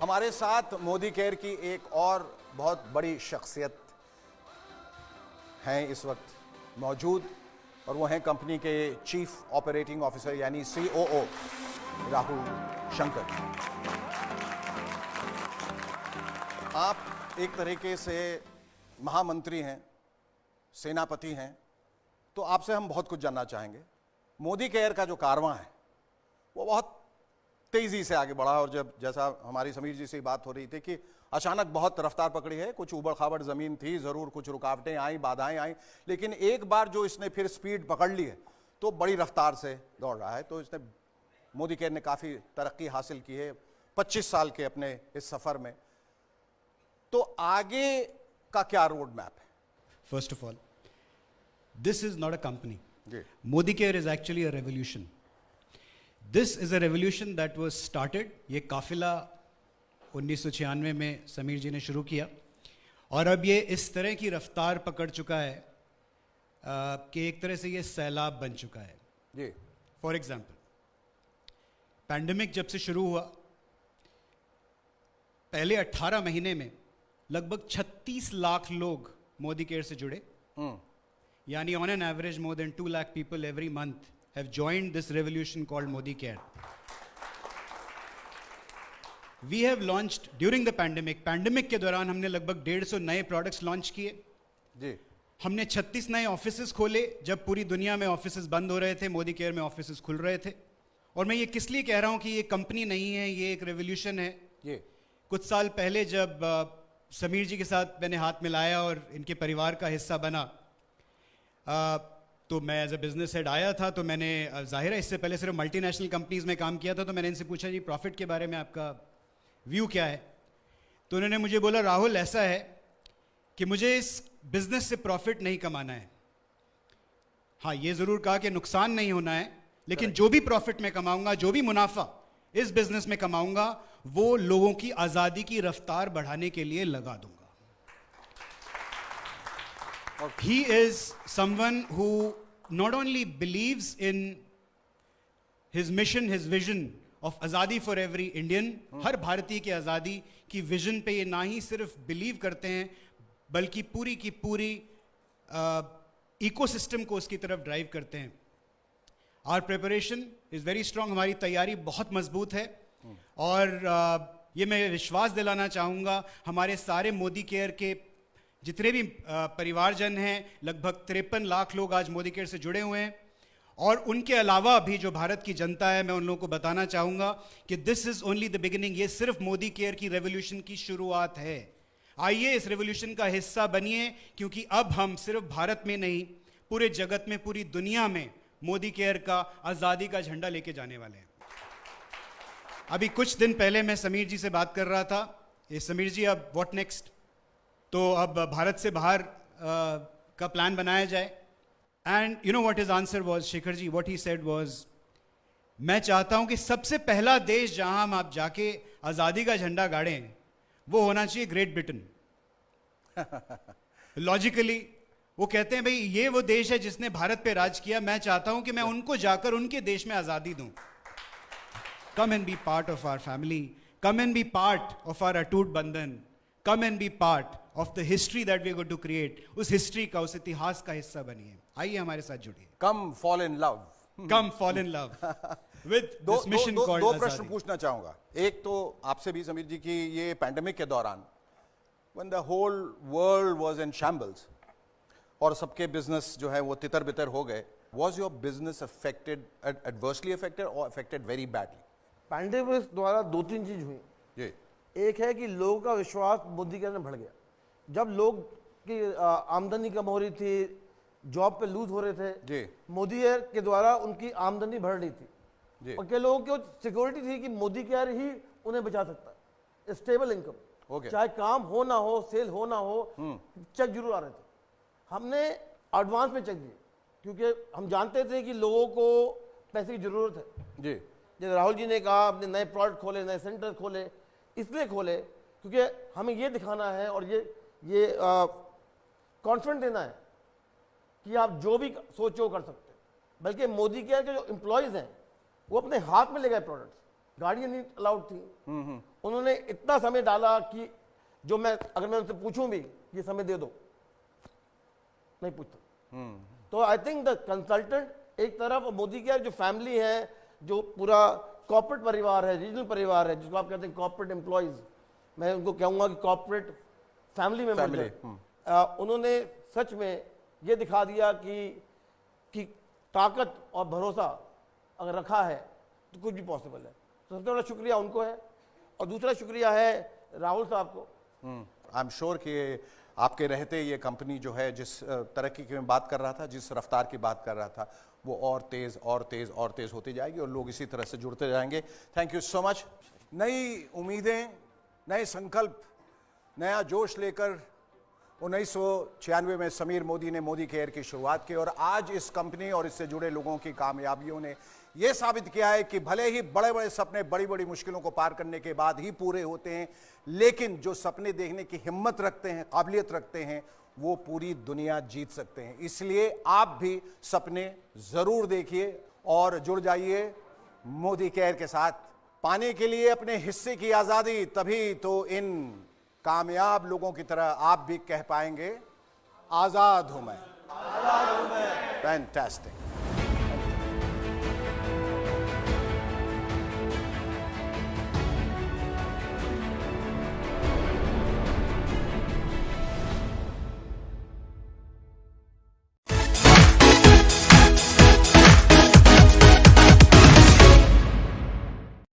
हमारे साथ मोदी केयर की एक और बहुत बड़ी शख्सियत हैं इस वक्त मौजूद, और वो हैं कंपनी के चीफ ऑपरेटिंग ऑफिसर यानी COO राहुल शंकर। आप एक तरीके से महामंत्री हैं, सेनापति हैं, तो आपसे हम बहुत कुछ जानना चाहेंगे। मोदी केयर का जो कारवां है वो बहुत तेजी से आगे बढ़ा, और जब जैसा हमारी समीर जी से बात हो रही थी कि अचानक बहुत रफ्तार पकड़ी है, कुछ उबड़ खाबड़ जमीन थी जरूर, कुछ रुकावटें आई, बाधाएं आई, लेकिन एक बार जो इसने फिर स्पीड पकड़ ली है तो बड़ी रफ्तार से दौड़ रहा है। तो इसने मोदी केयर ने काफी तरक्की हासिल की है 25 साल के अपने इस सफर में। तो आगे का क्या रोड मैप है? First of all, this is not a company. जी, Modi Care is actually a revolution. This is a revolution that was started. ये काफिला 1996 में समीर जी ने शुरू किया, और अब ये इस तरह की रफ्तार पकड़ चुका है कि एक तरह से ये सैलाब बन चुका है। जी, फॉर एग्जाम्पल, पैंडेमिक जब से शुरू हुआ, पहले 18 महीने में लगभग 36 लाख लोग मोदी केयर से जुड़े, यानी on an average more than 2 lakh people every month have joined this revolution called Modi care. We have launched during the pandemic के दौरान हमने लगभग 150 नए प्रोडक्ट्स लॉन्च किए। जी, हमने 36 नए ऑफिसेस खोले। जब पूरी दुनिया में ऑफिसेस बंद हो रहे थे, मोदी केयर में ऑफिसेस खुल रहे थे। और मैं ये किस लिए कह रहा हूं कि ये कंपनी नहीं है, ये एक रेवोल्यूशन है। जी, कुछ साल पहले जब समीर जी के साथ मैंने हाथ मिलाया और इनके परिवार का हिस्सा बना, तो मैं एज ए बिजनेस हेड आया था, तो मैंने जाहिर है इससे पहले सिर्फ मल्टीनेशनल कंपनीज में काम किया था, तो मैंने इनसे पूछा जी प्रॉफिट के बारे में आपका व्यू क्या है। तो उन्होंने मुझे बोला राहुल ऐसा है कि मुझे इस बिजनेस से प्रॉफिट नहीं कमाना है। हाँ, ये जरूर कहा कि नुकसान नहीं होना है, लेकिन जो भी प्रॉफिट में कमाऊंगा, जो भी मुनाफा इस बिजनेस में कमाऊंगा, वो लोगों की आजादी की रफ्तार बढ़ाने के लिए लगा दूंगा। He is someone who not only believes in his mission, his vision of आज़ादी for every Indian, हर भारतीय की आज़ादी की विजन पे ये ना ही सिर्फ बिलीव करते हैं, बल्कि पूरी की पूरी इकोसिस्टम को उसकी तरफ ड्राइव करते हैं। Our preparation is very strong, हमारी तैयारी बहुत मजबूत है, और ये मैं विश्वास दिलाना चाहूँगा हमारे सारे मोदी केयर के जितने भी परिवारजन हैं, लगभग 53 लाख लोग आज मोदी केयर से जुड़े हुए हैं, और उनके अलावा भी जो भारत की जनता है, मैं उन लोगों को बताना चाहूँगा कि this is only the beginning. ये सिर्फ मोदी केयर की रेवोल्यूशन की शुरुआत है। आइए इस रेवोल्यूशन का हिस्सा बनिए, क्योंकि अब हम सिर्फ भारत में नहीं, पूरे जगत में, पूरी दुनिया में मोदी केयर का आज़ादी का झंडा लेके जाने वाले हैं। अभी कुछ दिन पहले मैं समीर जी से बात कर रहा था, ये समीर जी अब व्हाट नेक्स्ट, तो अब भारत से बाहर का प्लान बनाया जाए। And you know what his answer was, Shekhar ji, what he said was, मैं चाहता हूं कि सबसे पहला देश जहां हम आप जाके आज़ादी का झंडा गाड़ें वो होना चाहिए ग्रेट ब्रिटेन। लॉजिकली वो कहते हैं भाई ये वो देश है जिसने भारत पे राज किया, मैं चाहता हूं कि मैं उनको जाकर उनके देश में आज़ादी दूं। Come and be part of our family, come and be part of our अटूट बंधन, come and be part of the history that we are going to create. उस हिस्ट्री का, उस इतिहास का हिस्सा बनिए। आइए हमारे साथ जुड़िए। Come fall in love, come fall in love with this mission called Do Prashn पूछना चाहूंगा। एक तो आपसे भी समीर जी की, ये पैंडेमिक के दौरान when the whole world was in shambles और सबके बिजनेस जो है वो तितर बितर हो गए, was your business affected, adversely affected or affected very badly? Pandemic द्वारा 2-3 चीज हुई। जी, एक है कि लोगों का विश्वास मोदी केयर में बढ़ गया। जब लोग की आमदनी कम हो रही थी, जॉब पे लूज हो रहे थे, जी, मोदी केयर के द्वारा उनकी आमदनी बढ़ रही थी। जी, और के लोगों की सिक्योरिटी थी कि मोदी केयर ही उन्हें बचा सकता है, स्टेबल इनकम। Okay. चाहे काम हो ना हो, सेल हो ना हो, चेक जरूर आ रहे थे। हमने एडवांस में चेक दिए, क्योंकि हम जानते थे कि लोगों को पैसे की जरूरत है। जी, जैसे राहुल जी ने कहा, अपने नए प्रोडक्ट खोले, नए सेंटर खोले, इसलिए खोले क्योंकि हमें ये दिखाना है और ये कॉन्फिडेंस देना है कि आप जो भी सोचो कर सकते हैं। बल्कि मोदी केयर के जो एम्प्लॉयज़ हैं वो अपने हाथ में ले गए प्रोडक्ट्स, गाड़ियां नहीं अलाउड थी। उन्होंने इतना समय डाला कि जो मैं अगर मैं उनसे पूछूं भी ये समय दे दो, नहीं पूछता। तो आई थिंक द कंसल्टेंट एक तरफ, और मोदी केयर जो फैमिली है, जो पूरा कॉर्पोरेट परिवार है, रीजनल परिवार है, जिसको आप कहते हैं कॉर्पोरेट एम्प्लॉयज, मैं उनको कहूंगा कि कॉर्पोरेट फैमिली मेंबर, उन्होंने सच में ये दिखा दिया कि ताकत और भरोसा अगर रखा है तो कुछ भी पॉसिबल है। तो सबसे बड़ा शुक्रिया उनको है, और दूसरा शुक्रिया है राहुल साहब को। आई एम श्योर कि आपके रहते ये कंपनी जो है जिस तरक्की की मैं बात कर रहा था, जिस रफ्तार की बात कर रहा था, वो और तेज और तेज और तेज होती जाएगी और लोग इसी तरह से जुड़ते जाएंगे। Thank you so much. नई उम्मीदें, नए संकल्प, नया जोश लेकर 1996 में समीर मोदी ने मोदी केयर की शुरुआत की, और आज इस कंपनी और इससे जुड़े लोगों की कामयाबियों ने यह साबित किया है कि भले ही बड़े बड़े सपने बड़ी बड़ी मुश्किलों को पार करने के बाद ही पूरे होते हैं, लेकिन जो सपने देखने की हिम्मत रखते हैं, काबिलियत रखते हैं, वो पूरी दुनिया जीत सकते हैं। इसलिए आप भी सपने जरूर देखिए और जुड़ जाइए मोदी केयर के साथ। पाने के लिए अपने हिस्से की आजादी, तभी तो इन कामयाब लोगों की तरह आप भी कह पाएंगे, आजाद हूं मैं। फैंटास्टिक।